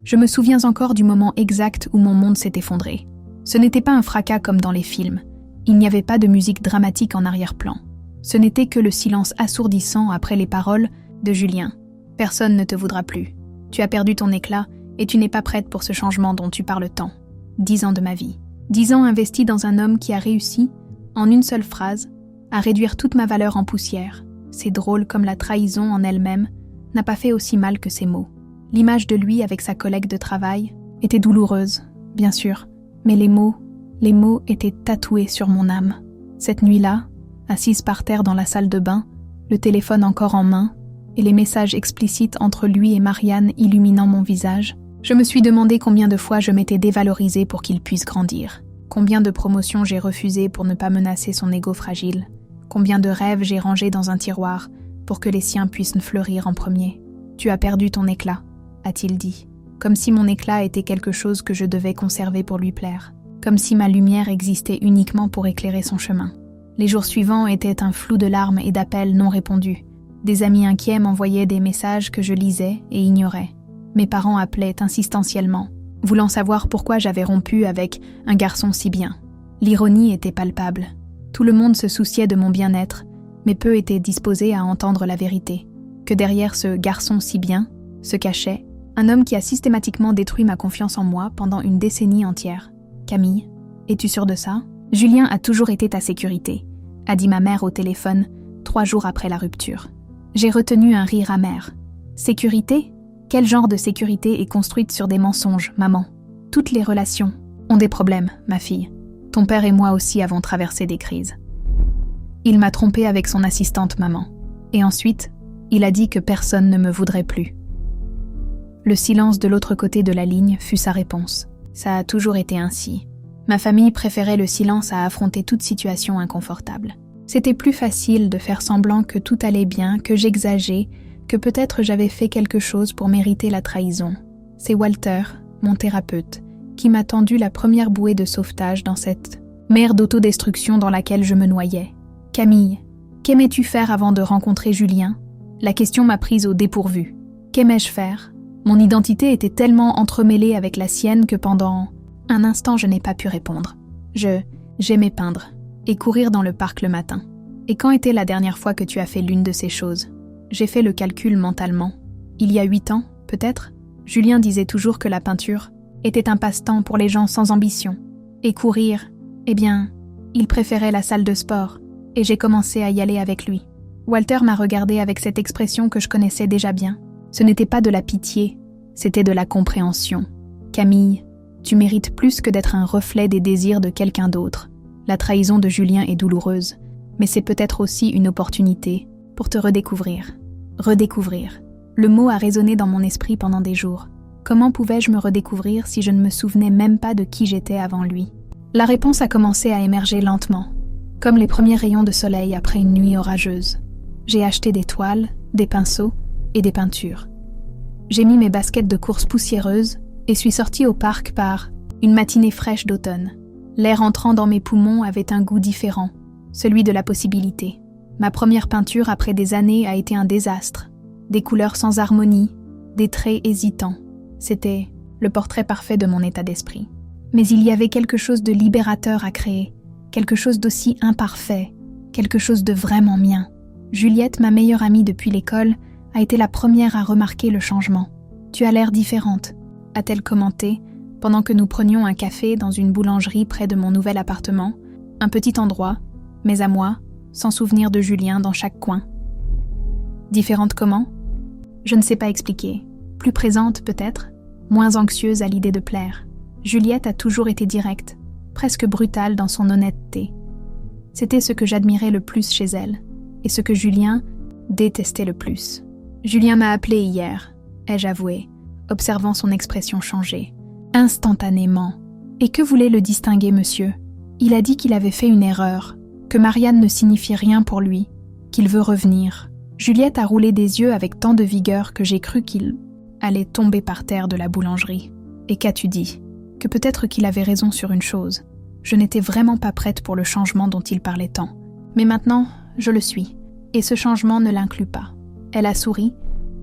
Je me souviens encore du moment exact où mon monde s'est effondré. Ce n'était pas un fracas comme dans les films. Il n'y avait pas de musique dramatique en arrière-plan. Ce n'était que le silence assourdissant après les paroles de Julien. Personne ne te voudra plus. Tu as perdu ton éclat et tu n'es pas prête pour ce changement dont tu parles tant. 10 ans de ma vie. 10 ans investis dans un homme qui a réussi, en une seule phrase, à réduire toute ma valeur en poussière. C'est drôle comme la trahison en elle-même n'a pas fait aussi mal que ces mots. L'image de lui avec sa collègue de travail était douloureuse, bien sûr, mais les mots étaient tatoués sur mon âme. Cette nuit-là, assise par terre dans la salle de bain, le téléphone encore en main, et les messages explicites entre lui et Marianne illuminant mon visage, je me suis demandé combien de fois je m'étais dévalorisée pour qu'il puisse grandir. Combien de promotions j'ai refusées pour ne pas menacer son ego fragile. Combien de rêves j'ai rangés dans un tiroir pour que les siens puissent fleurir en premier. Tu as perdu ton éclat, a-t-il dit. Comme si mon éclat était quelque chose que je devais conserver pour lui plaire. Comme si ma lumière existait uniquement pour éclairer son chemin. Les jours suivants étaient un flou de larmes et d'appels non répondus. Des amis inquiets m'envoyaient des messages que je lisais et ignorais. Mes parents appelaient insistentiellement, voulant savoir pourquoi j'avais rompu avec un garçon si bien. L'ironie était palpable. Tout le monde se souciait de mon bien-être, mais peu étaient disposés à entendre la vérité. Que derrière ce garçon si bien se cachait un homme qui a systématiquement détruit ma confiance en moi pendant une décennie entière. Camille, es-tu sûre de ça? Julien a toujours été ta sécurité, a dit ma mère au téléphone 3 jours après la rupture. J'ai retenu un rire amer. Sécurité? Quel genre de sécurité est construite sur des mensonges, maman? Toutes les relations ont des problèmes, ma fille. Ton père et moi aussi avons traversé des crises. Il m'a trompée avec son assistante, maman. Et ensuite, il a dit que personne ne me voudrait plus. Le silence de l'autre côté de la ligne fut sa réponse. Ça a toujours été ainsi. Ma famille préférait le silence à affronter toute situation inconfortable. C'était plus facile de faire semblant que tout allait bien, que j'exagérais, que peut-être j'avais fait quelque chose pour mériter la trahison. C'est Walter, mon thérapeute, qui m'a tendu la première bouée de sauvetage dans cette mer d'autodestruction dans laquelle je me noyais. Camille, qu'aimais-tu faire avant de rencontrer Julien? La question m'a prise au dépourvu. Qu'aimais-je faire? Mon identité était tellement entremêlée avec la sienne que pendant un instant je n'ai pas pu répondre. J'aimais peindre et courir dans le parc le matin. Et quand était la dernière fois que tu as fait l'une de ces choses? J'ai fait le calcul mentalement. Il y a 8 ans, peut-être, Julien disait toujours que la peinture était un passe-temps pour les gens sans ambition. Et courir, eh bien, il préférait la salle de sport, et j'ai commencé à y aller avec lui. Walter m'a regardé avec cette expression que je connaissais déjà bien. Ce n'était pas de la pitié, c'était de la compréhension. Camille, tu mérites plus que d'être un reflet des désirs de quelqu'un d'autre. La trahison de Julien est douloureuse, mais c'est peut-être aussi une opportunité pour te redécouvrir. Redécouvrir. Le mot a résonné dans mon esprit pendant des jours. Comment pouvais-je me redécouvrir si je ne me souvenais même pas de qui j'étais avant lui? La réponse a commencé à émerger lentement, comme les premiers rayons de soleil après une nuit orageuse. J'ai acheté des toiles, des pinceaux et des peintures. J'ai mis mes baskets de course poussiéreuses et suis sortie au parc par une matinée fraîche d'automne. L'air entrant dans mes poumons avait un goût différent, celui de la possibilité. Ma première peinture après des années a été un désastre. Des couleurs sans harmonie, des traits hésitants. C'était le portrait parfait de mon état d'esprit. Mais il y avait quelque chose de libérateur à créer, quelque chose d'aussi imparfait, quelque chose de vraiment mien. Juliette, ma meilleure amie depuis l'école, a été la première à remarquer le changement. « Tu as l'air différente », a-t-elle commenté, pendant que nous prenions un café dans une boulangerie près de mon nouvel appartement, un petit endroit, mais à moi, sans souvenir de Julien dans chaque coin. Différente comment? Je ne sais pas expliquer. Plus présente peut-être, moins anxieuse à l'idée de plaire. Juliette a toujours été directe, presque brutale dans son honnêteté. C'était ce que j'admirais le plus chez elle, et ce que Julien détestait le plus. Julien m'a appelé hier, ai-je avoué, observant son expression changer. Instantanément. Et que voulait le distinguer, monsieur? Il a dit qu'il avait fait une erreur, que Marianne ne signifie rien pour lui, qu'il veut revenir. Juliette a roulé des yeux avec tant de vigueur que j'ai cru qu'il allait tomber par terre de la boulangerie. Et qu'as-tu dit? Que peut-être qu'il avait raison sur une chose. Je n'étais vraiment pas prête pour le changement dont il parlait tant. Mais maintenant, je le suis. Et ce changement ne l'inclut pas. Elle a souri,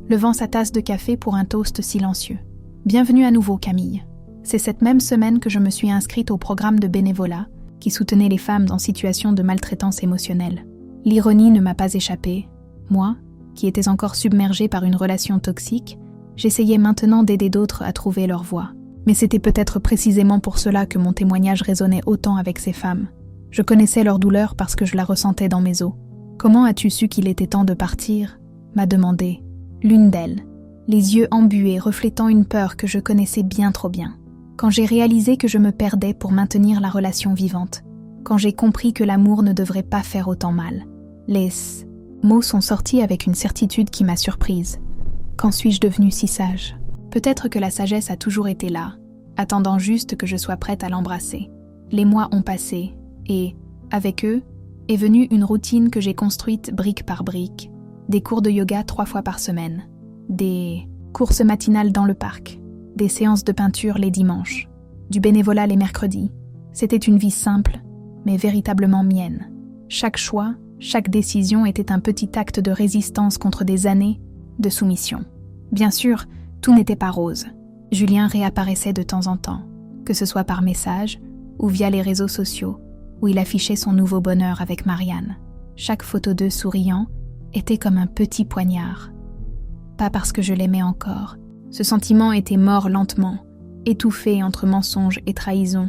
levant sa tasse de café pour un toast silencieux. Bienvenue à nouveau, Camille. C'est cette même semaine que je me suis inscrite au programme de bénévolat qui soutenait les femmes en situation de maltraitance émotionnelle. L'ironie ne m'a pas échappé. Moi, qui étais encore submergée par une relation toxique, j'essayais maintenant d'aider d'autres à trouver leur voie. Mais c'était peut-être précisément pour cela que mon témoignage résonnait autant avec ces femmes. Je connaissais leur douleur parce que je la ressentais dans mes os. « Comment as-tu su qu'il était temps de partir ?» m'a demandé l'une d'elles, les yeux embués reflétant une peur que je connaissais bien trop bien. Quand j'ai réalisé que je me perdais pour maintenir la relation vivante, quand j'ai compris que l'amour ne devrait pas faire autant mal. Les mots sont sortis avec une certitude qui m'a surprise. Quand suis-je devenue si sage ? Peut-être que la sagesse a toujours été là, attendant juste que je sois prête à l'embrasser. Les mois ont passé, et, avec eux, est venue une routine que j'ai construite brique par brique. Des cours de yoga 3 fois par semaine, des courses matinales dans le parc, des séances de peinture les dimanches, du bénévolat les mercredis. C'était une vie simple, mais véritablement mienne. Chaque choix, chaque décision était un petit acte de résistance contre des années de soumission. Bien sûr, tout n'était pas rose. Julien réapparaissait de temps en temps, que ce soit par message ou via les réseaux sociaux, où il affichait son nouveau bonheur avec Marianne. Chaque photo d'eux souriant était comme un petit poignard. Pas parce que je l'aimais encore. Ce sentiment était mort lentement, étouffé entre mensonges et trahisons,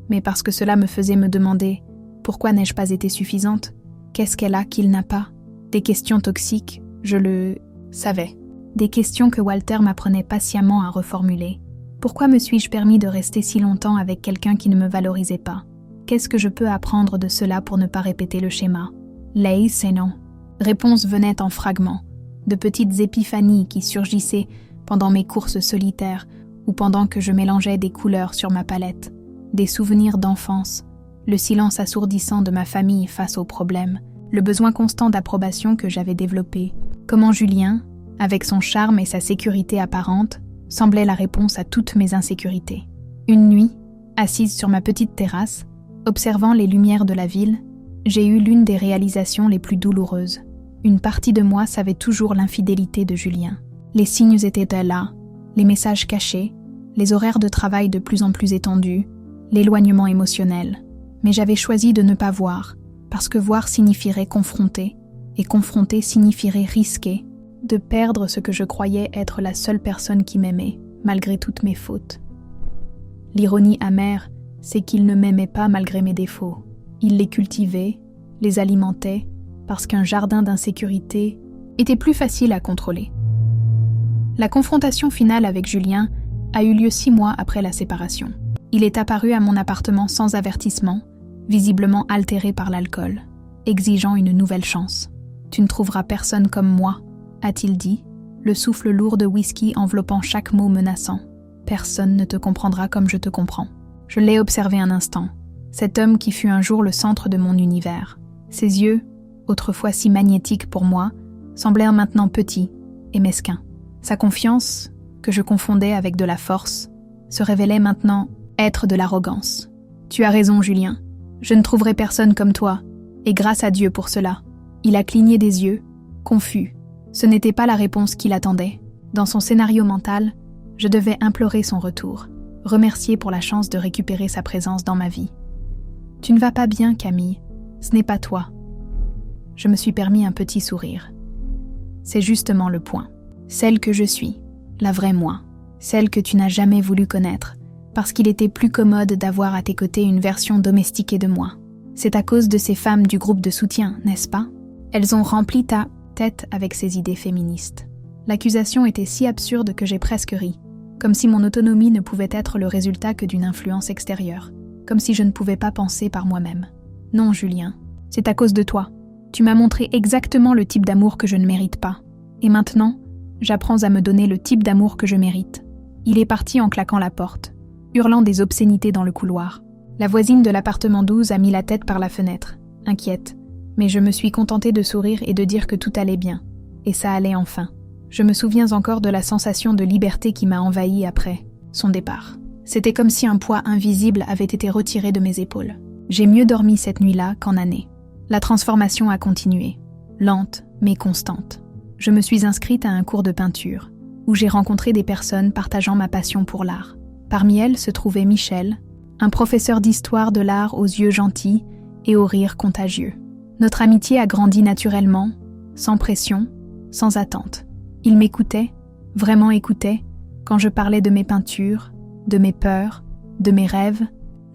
mais parce que cela me faisait me demander « Pourquoi n'ai-je pas été suffisante ? Qu'est-ce qu'elle a qu'il n'a pas ?» Des questions toxiques, je le savais. Des questions que Walter m'apprenait patiemment à reformuler. Pourquoi me suis-je permis de rester si longtemps avec quelqu'un qui ne me valorisait pas ? Qu'est-ce que je peux apprendre de cela pour ne pas répéter le schéma ? Laïs, c'est non. Réponses venaient en fragments, de petites épiphanies qui surgissaient pendant mes courses solitaires ou pendant que je mélangeais des couleurs sur ma palette, des souvenirs d'enfance, le silence assourdissant de ma famille face aux problèmes, le besoin constant d'approbation que j'avais développé. Comment Julien, avec son charme et sa sécurité apparente, semblait la réponse à toutes mes insécurités. Une nuit, assise sur ma petite terrasse, observant les lumières de la ville, j'ai eu l'une des réalisations les plus douloureuses. Une partie de moi savait toujours l'infidélité de Julien. Les signes étaient là, les messages cachés, les horaires de travail de plus en plus étendus, l'éloignement émotionnel. Mais j'avais choisi de ne pas voir, parce que voir signifierait confronter, et confronter signifierait risquer, de perdre ce que je croyais être la seule personne qui m'aimait, malgré toutes mes fautes. L'ironie amère, c'est qu'il ne m'aimait pas malgré mes défauts. Il les cultivait, les alimentait, parce qu'un jardin d'insécurité était plus facile à contrôler. La confrontation finale avec Julien a eu lieu 6 mois après la séparation. Il est apparu à mon appartement sans avertissement, visiblement altéré par l'alcool, exigeant une nouvelle chance. « Tu ne trouveras personne comme moi », a-t-il dit, le souffle lourd de whisky enveloppant chaque mot menaçant. « Personne ne te comprendra comme je te comprends. » Je l'ai observé un instant, cet homme qui fut un jour le centre de mon univers. Ses yeux, autrefois si magnétiques pour moi, semblèrent maintenant petits et mesquins. Sa confiance, que je confondais avec de la force, se révélait maintenant être de l'arrogance. « Tu as raison, Julien. Je ne trouverai personne comme toi, et grâce à Dieu pour cela. » Il a cligné des yeux, confus. Ce n'était pas la réponse qu'il attendait. Dans son scénario mental, je devais implorer son retour, remercier pour la chance de récupérer sa présence dans ma vie. « Tu ne vas pas bien, Camille. Ce n'est pas toi. » Je me suis permis un petit sourire. C'est justement le point. Celle que je suis, la vraie moi, celle que tu n'as jamais voulu connaître, parce qu'il était plus commode d'avoir à tes côtés une version domestiquée de moi. C'est à cause de ces femmes du groupe de soutien, n'est-ce pas ? Elles ont rempli ta tête avec ces idées féministes. L'accusation était si absurde que j'ai presque ri, comme si mon autonomie ne pouvait être le résultat que d'une influence extérieure, comme si je ne pouvais pas penser par moi-même. Non, Julien, c'est à cause de toi. Tu m'as montré exactement le type d'amour que je ne mérite pas. Et maintenant, j'apprends à me donner le type d'amour que je mérite. Il est parti en claquant la porte, hurlant des obscénités dans le couloir. La voisine de l'appartement 12 a mis la tête par la fenêtre, inquiète. Mais je me suis contentée de sourire et de dire que tout allait bien. Et ça allait enfin. Je me souviens encore de la sensation de liberté qui m'a envahie après son départ. C'était comme si un poids invisible avait été retiré de mes épaules. J'ai mieux dormi cette nuit-là qu'en année. La transformation a continué, lente mais constante. Je me suis inscrite à un cours de peinture, où j'ai rencontré des personnes partageant ma passion pour l'art. Parmi elles se trouvait Michel, un professeur d'histoire de l'art aux yeux gentils et au rire contagieux. Notre amitié a grandi naturellement, sans pression, sans attente. Il m'écoutait, vraiment écoutait, quand je parlais de mes peintures, de mes peurs, de mes rêves,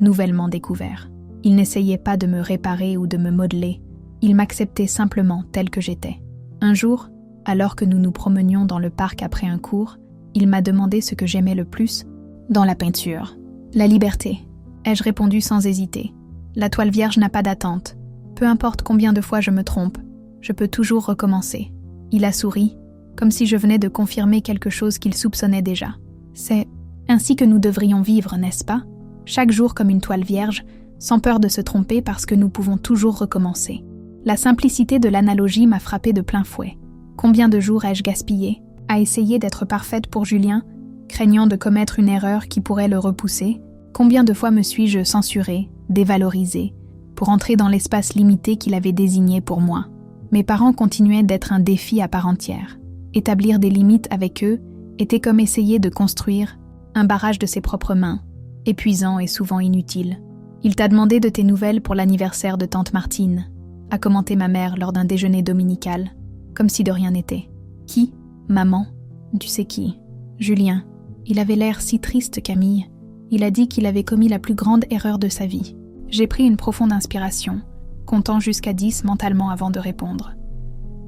nouvellement découverts. Il n'essayait pas de me réparer ou de me modeler, il m'acceptait simplement tel que j'étais. Un jour, alors que nous nous promenions dans le parc après un cours, il m'a demandé ce que j'aimais le plus dans la peinture. La liberté, ai-je répondu sans hésiter. La toile vierge n'a pas d'attente. Peu importe combien de fois je me trompe, je peux toujours recommencer. Il a souri, comme si je venais de confirmer quelque chose qu'il soupçonnait déjà. C'est ainsi que nous devrions vivre, n'est-ce pas? Chaque jour comme une toile vierge, sans peur de se tromper parce que nous pouvons toujours recommencer. La simplicité de l'analogie m'a frappé de plein fouet. Combien de jours ai-je gaspillé à essayer d'être parfaite pour Julien, craignant de commettre une erreur qui pourrait le repousser? Combien de fois me suis-je censurée, dévalorisée, pour entrer dans l'espace limité qu'il avait désigné pour moi? Mes parents continuaient d'être un défi à part entière. Établir des limites avec eux était comme essayer de construire un barrage de ses propres mains, épuisant et souvent inutile. Il t'a demandé de tes nouvelles pour l'anniversaire de tante Martine, a commenté ma mère lors d'un déjeuner dominical, comme si de rien n'était. Qui? Maman? Tu sais qui? Julien. Il avait l'air si triste, Camille. Il a dit qu'il avait commis la plus grande erreur de sa vie. J'ai pris une profonde inspiration, comptant jusqu'à 10 mentalement avant de répondre.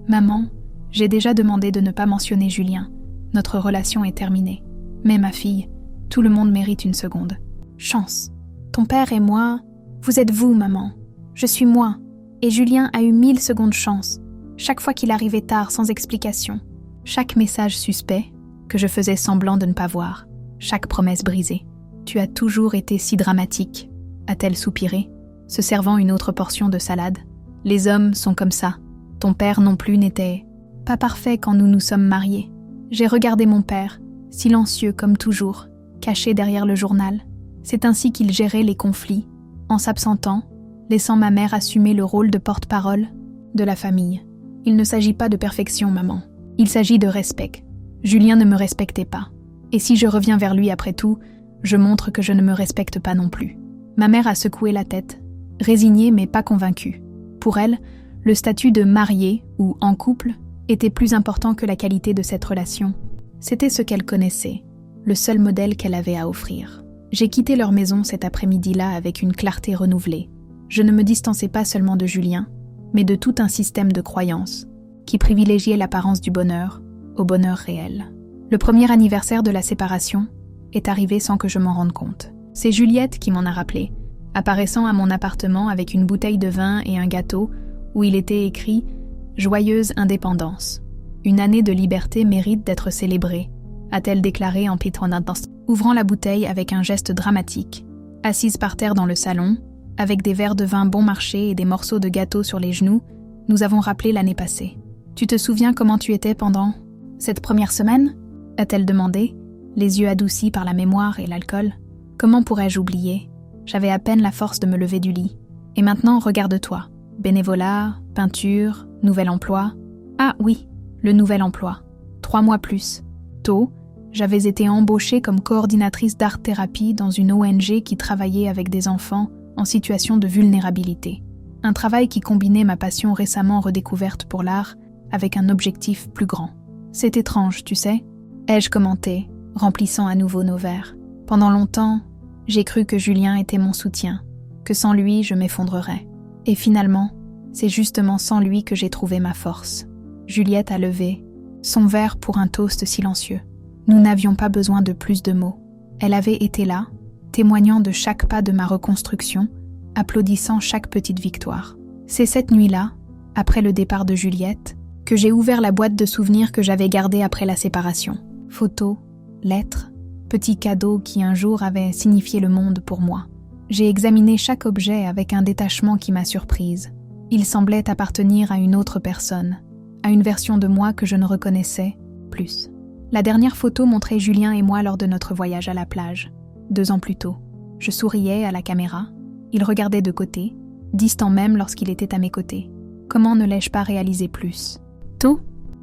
Maman, j'ai déjà demandé de ne pas mentionner Julien. Notre relation est terminée. Mais ma fille, tout le monde mérite une seconde. Chance. Ton père et moi, vous êtes vous, maman. Je suis moi. Et Julien a eu 1000 secondes chance. Chaque fois qu'il arrivait tard sans explication. Chaque message suspect que je faisais semblant de ne pas voir. Chaque promesse brisée. Tu as toujours été si dramatique, a-t-elle soupiré, se servant une autre portion de salade. Les hommes sont comme ça. Ton père non plus n'était pas parfait quand nous nous sommes mariés. J'ai regardé mon père, silencieux comme toujours, caché derrière le journal. C'est ainsi qu'il gérait les conflits, en s'absentant, laissant ma mère assumer le rôle de porte-parole de la famille. Il ne s'agit pas de perfection, maman. Il s'agit de respect. Julien ne me respectait pas. Et si je reviens vers lui après tout, je montre que je ne me respecte pas non plus. Ma mère a secoué la tête, résignée mais pas convaincue. Pour elle, le statut de mariée ou en couple était plus important que la qualité de cette relation. C'était ce qu'elle connaissait, le seul modèle qu'elle avait à offrir. J'ai quitté leur maison cet après-midi-là avec une clarté renouvelée. Je ne me distançais pas seulement de Julien, mais de tout un système de croyances qui privilégiait l'apparence du bonheur au bonheur réel. Le premier anniversaire de la séparation est arrivé sans que je m'en rende compte. C'est Juliette qui m'en a rappelé, apparaissant à mon appartement avec une bouteille de vin et un gâteau où il était écrit « Joyeuse indépendance. Une année de liberté mérite d'être célébrée », a-t-elle déclaré en pitonnant, ouvrant la bouteille avec un geste dramatique. Assise par terre dans le salon, avec des verres de vin bon marché et des morceaux de gâteau sur les genoux, nous avons rappelé l'année passée. « Tu te souviens comment tu étais pendant cette première semaine ?» a-t-elle demandé, les yeux adoucis par la mémoire et l'alcool. Comment pourrais-je oublier? J'avais à peine la force de me lever du lit. Et maintenant, regarde-toi. Bénévolat, peinture, nouvel emploi. Ah oui, le nouvel emploi. 3 mois plus. Tôt, j'avais été embauchée comme coordinatrice d'art-thérapie dans une ONG qui travaillait avec des enfants en situation de vulnérabilité. Un travail qui combinait ma passion récemment redécouverte pour l'art avec un objectif plus grand. C'est étrange, tu sais, ai-je commenté, remplissant à nouveau nos verres. Pendant longtemps, j'ai cru que Julien était mon soutien, que sans lui, je m'effondrerais. Et finalement, c'est justement sans lui que j'ai trouvé ma force. Juliette a levé son verre pour un toast silencieux. Nous n'avions pas besoin de plus de mots. Elle avait été là, témoignant de chaque pas de ma reconstruction, applaudissant chaque petite victoire. C'est cette nuit-là, après le départ de Juliette, que j'ai ouvert la boîte de souvenirs que j'avais gardée après la séparation. Photos, lettres, petits cadeaux qui un jour avaient signifié le monde pour moi. J'ai examiné chaque objet avec un détachement qui m'a surprise. Il semblait appartenir à une autre personne, à une version de moi que je ne reconnaissais plus. La dernière photo montrait Julien et moi lors de notre voyage à la plage, 2 ans plus tôt. Je souriais à la caméra, il regardait de côté, distant même lorsqu'il était à mes côtés. Comment ne l'ai-je pas réalisé plus?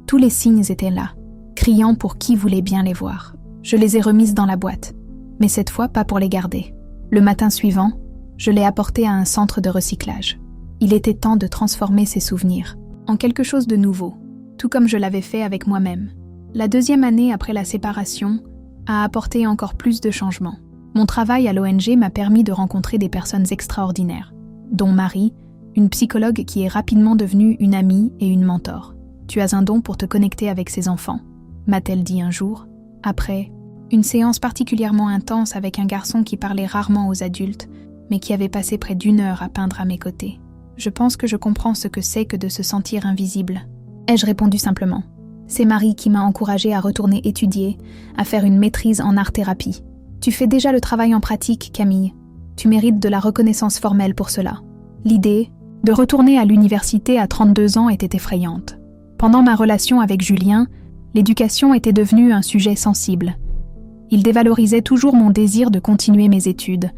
Tous les signes étaient là. criant pour qui voulait bien les voir. Je les ai remises dans la boîte, mais cette fois pas pour les garder. Le matin suivant, je l'ai apporté à un centre de recyclage. Il était temps de transformer ces souvenirs en quelque chose de nouveau, tout comme je l'avais fait avec moi-même. La 2e année après la séparation a apporté encore plus de changements. Mon travail à l'ONG m'a permis de rencontrer des personnes extraordinaires, dont Marie, une psychologue qui est rapidement devenue une amie et une mentor. « Tu as un don pour te connecter avec ses enfants », m'a-t-elle dit un jour, après une séance particulièrement intense avec un garçon qui parlait rarement aux adultes, mais qui avait passé près d'1 heure à peindre à mes côtés. « Je pense que je comprends ce que c'est que de se sentir invisible », ai-je répondu simplement. C'est Marie qui m'a encouragée à retourner étudier, à faire une maîtrise en art-thérapie. « Tu fais déjà le travail en pratique, Camille. Tu mérites de la reconnaissance formelle pour cela. » L'idée de retourner à l'université à 32 ans était effrayante. Pendant ma relation avec Julien, l'éducation était devenue un sujet sensible. Il dévalorisait toujours mon désir de continuer mes études,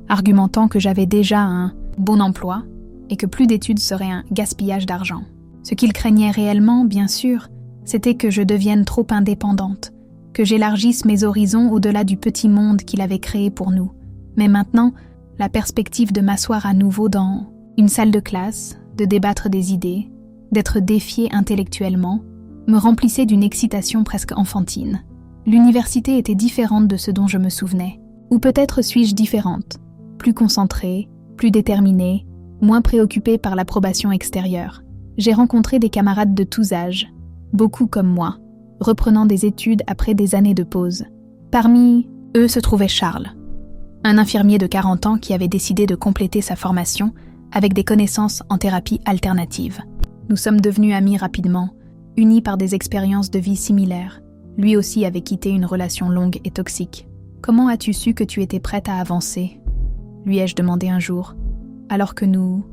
argumentant que j'avais déjà un bon emploi et que plus d'études serait un gaspillage d'argent. Ce qu'il craignait réellement, bien sûr, c'était que je devienne trop indépendante, que j'élargisse mes horizons au-delà du petit monde qu'il avait créé pour nous. Mais maintenant, la perspective de m'asseoir à nouveau dans une salle de classe, de débattre des idées, d'être défiée intellectuellement, me remplissait d'une excitation presque enfantine. L'université était différente de ce dont je me souvenais. Ou peut-être suis-je différente, plus concentrée, plus déterminée, moins préoccupée par l'approbation extérieure. J'ai rencontré des camarades de tous âges, beaucoup comme moi, reprenant des études après des années de pause. Parmi eux se trouvait Charles, un infirmier de 40 ans qui avait décidé de compléter sa formation avec des connaissances en thérapie alternative. Nous sommes devenus amis rapidement, unis par des expériences de vie similaires. Lui aussi avait quitté une relation longue et toxique. « Comment as-tu su que tu étais prête à avancer ?» lui ai-je demandé un jour, alors que nous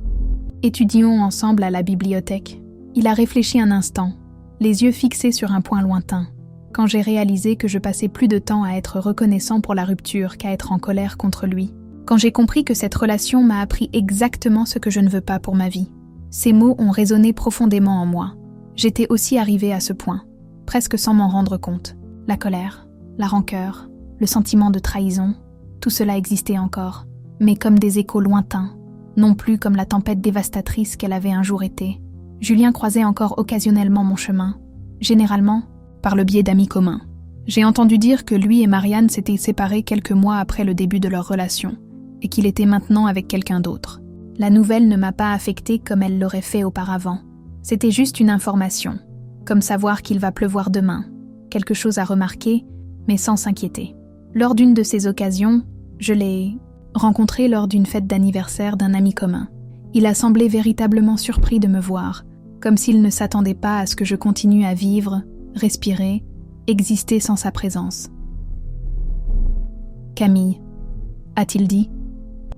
étudions ensemble à la bibliothèque. Il a réfléchi un instant, les yeux fixés sur un point lointain, quand j'ai réalisé que je passais plus de temps à être reconnaissant pour la rupture qu'à être en colère contre lui. Quand j'ai compris que cette relation m'a appris exactement ce que je ne veux pas pour ma vie. Ces mots ont résonné profondément en moi. J'étais aussi arrivée à ce point, presque sans m'en rendre compte. La colère, la rancœur, le sentiment de trahison, tout cela existait encore, mais comme des échos lointains, non plus comme la tempête dévastatrice qu'elle avait un jour été. Julien croisait encore occasionnellement mon chemin, généralement par le biais d'amis communs. J'ai entendu dire que lui et Marianne s'étaient séparés quelques mois après le début de leur relation, et qu'il était maintenant avec quelqu'un d'autre. La nouvelle ne m'a pas affectée comme elle l'aurait fait auparavant. C'était juste une information, comme savoir qu'il va pleuvoir demain, quelque chose à remarquer, mais sans s'inquiéter. Lors d'une de ces occasions, je l'ai rencontré lors d'une fête d'anniversaire d'un ami commun. Il a semblé véritablement surpris de me voir, comme s'il ne s'attendait pas à ce que je continue à vivre, respirer, exister sans sa présence. « Camille », a-t-il dit,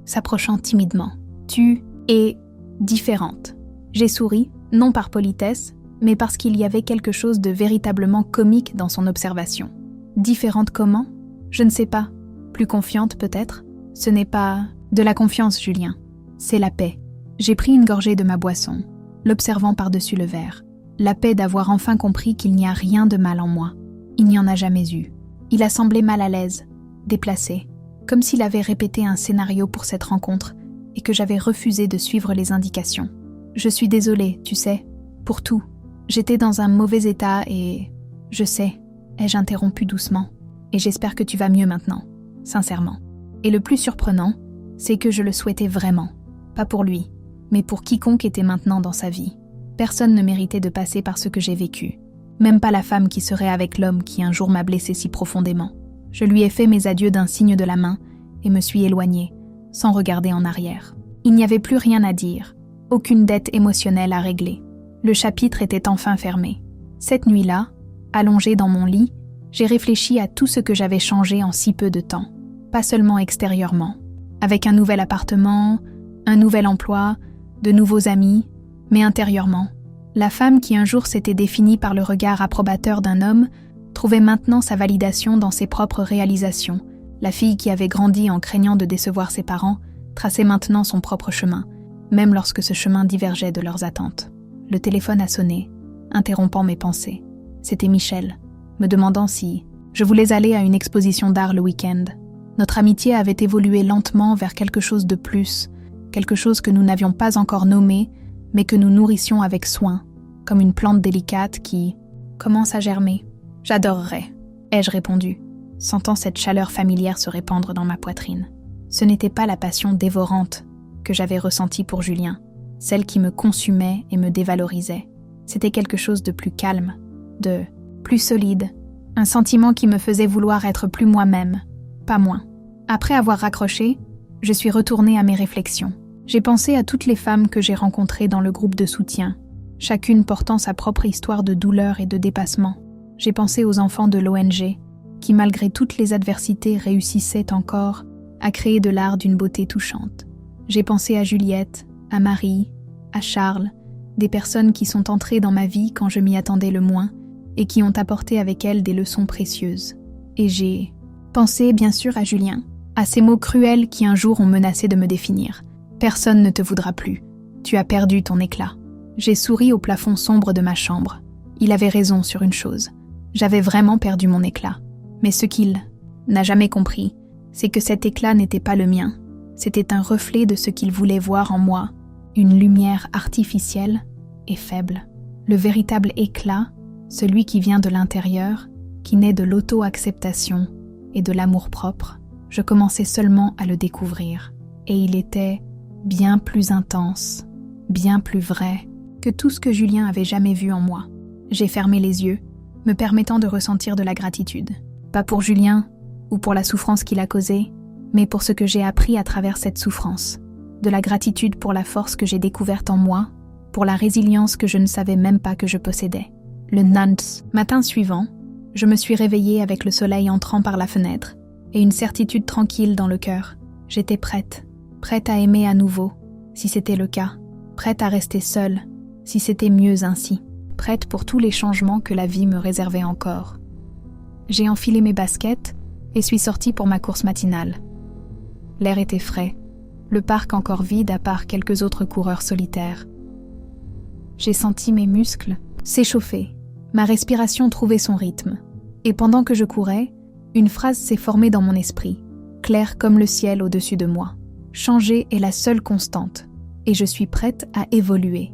s'approchant timidement. « Tu es différente. » J'ai souri, non par politesse, mais parce qu'il y avait quelque chose de véritablement comique dans son observation. Différente comment ? Je ne sais pas. Plus confiante peut-être ? Ce n'est pas de la confiance, Julien. C'est la paix. J'ai pris une gorgée de ma boisson, l'observant par-dessus le verre. La paix d'avoir enfin compris qu'il n'y a rien de mal en moi. Il n'y en a jamais eu. Il a semblé mal à l'aise, déplacé, comme s'il avait répété un scénario pour cette rencontre et que j'avais refusé de suivre les indications. Je suis désolée, tu sais, pour tout. J'étais dans un mauvais état et... Je sais, ai-je interrompu doucement. Et j'espère que tu vas mieux maintenant, sincèrement. Et le plus surprenant, c'est que je le souhaitais vraiment. Pas pour lui, mais pour quiconque était maintenant dans sa vie. Personne ne méritait de passer par ce que j'ai vécu. Même pas la femme qui serait avec l'homme qui un jour m'a blessée si profondément. Je lui ai fait mes adieux d'un signe de la main et me suis éloignée, sans regarder en arrière. Il n'y avait plus rien à dire, aucune dette émotionnelle à régler. Le chapitre était enfin fermé. Cette nuit-là, allongée dans mon lit, j'ai réfléchi à tout ce que j'avais changé en si peu de temps. Pas seulement extérieurement, avec un nouvel appartement, un nouvel emploi, de nouveaux amis, mais intérieurement. La femme qui un jour s'était définie par le regard approbateur d'un homme trouvait maintenant sa validation dans ses propres réalisations. La fille qui avait grandi en craignant de décevoir ses parents traçait maintenant son propre chemin, même lorsque ce chemin divergeait de leurs attentes. Le téléphone a sonné, interrompant mes pensées. C'était Michel. me demandant si je voulais aller à une exposition d'art le week-end. Notre amitié avait évolué lentement vers quelque chose de plus, quelque chose que nous n'avions pas encore nommé, mais que nous nourrissions avec soin, comme une plante délicate qui commence à germer. « J'adorerais », ai-je répondu, sentant cette chaleur familière se répandre dans ma poitrine. Ce n'était pas la passion dévorante que j'avais ressentie pour Julien, celle qui me consumait et me dévalorisait. C'était quelque chose de plus calme, de plus solide, un sentiment qui me faisait vouloir être plus moi-même, pas moins. Après avoir raccroché, je suis retournée à mes réflexions. J'ai pensé à toutes les femmes que j'ai rencontrées dans le groupe de soutien, chacune portant sa propre histoire de douleur et de dépassement. J'ai pensé aux enfants de l'ONG, qui malgré toutes les adversités réussissaient encore à créer de l'art d'une beauté touchante. J'ai pensé à Juliette, à Marie, à Charles, des personnes qui sont entrées dans ma vie quand je m'y attendais le moins et qui ont apporté avec elles des leçons précieuses. Et j'ai pensé bien sûr à Julien, à ces mots cruels qui un jour ont menacé de me définir. Personne ne te voudra plus. Tu as perdu ton éclat. J'ai souri au plafond sombre de ma chambre. Il avait raison sur une chose. J'avais vraiment perdu mon éclat. Mais ce qu'il n'a jamais compris, c'est que cet éclat n'était pas le mien. C'était un reflet de ce qu'il voulait voir en moi, une lumière artificielle et faible. Le véritable éclat, celui qui vient de l'intérieur, qui naît de l'auto-acceptation et de l'amour-propre, je commençais seulement à le découvrir. Et il était bien plus intense, bien plus vrai que tout ce que Julien avait jamais vu en moi. J'ai fermé les yeux, me permettant de ressentir de la gratitude. Pas pour Julien ou pour la souffrance qu'il a causée, mais pour ce que j'ai appris à travers cette souffrance. De la gratitude pour la force que j'ai découverte en moi, pour la résilience que je ne savais même pas que je possédais. Le matin suivant, je me suis réveillée avec le soleil entrant par la fenêtre et une certitude tranquille dans le cœur. J'étais prête à aimer à nouveau, si c'était le cas, prête à rester seule, si c'était mieux ainsi, prête pour tous les changements que la vie me réservait encore. J'ai enfilé mes baskets et suis sortie pour ma course matinale. L'air était frais, le parc encore vide à part quelques autres coureurs solitaires. J'ai senti mes muscles s'échauffer, ma respiration trouvait son rythme, et pendant que je courais, une phrase s'est formée dans mon esprit, claire comme le ciel au-dessus de moi. Changer est la seule constante, et je suis prête à évoluer.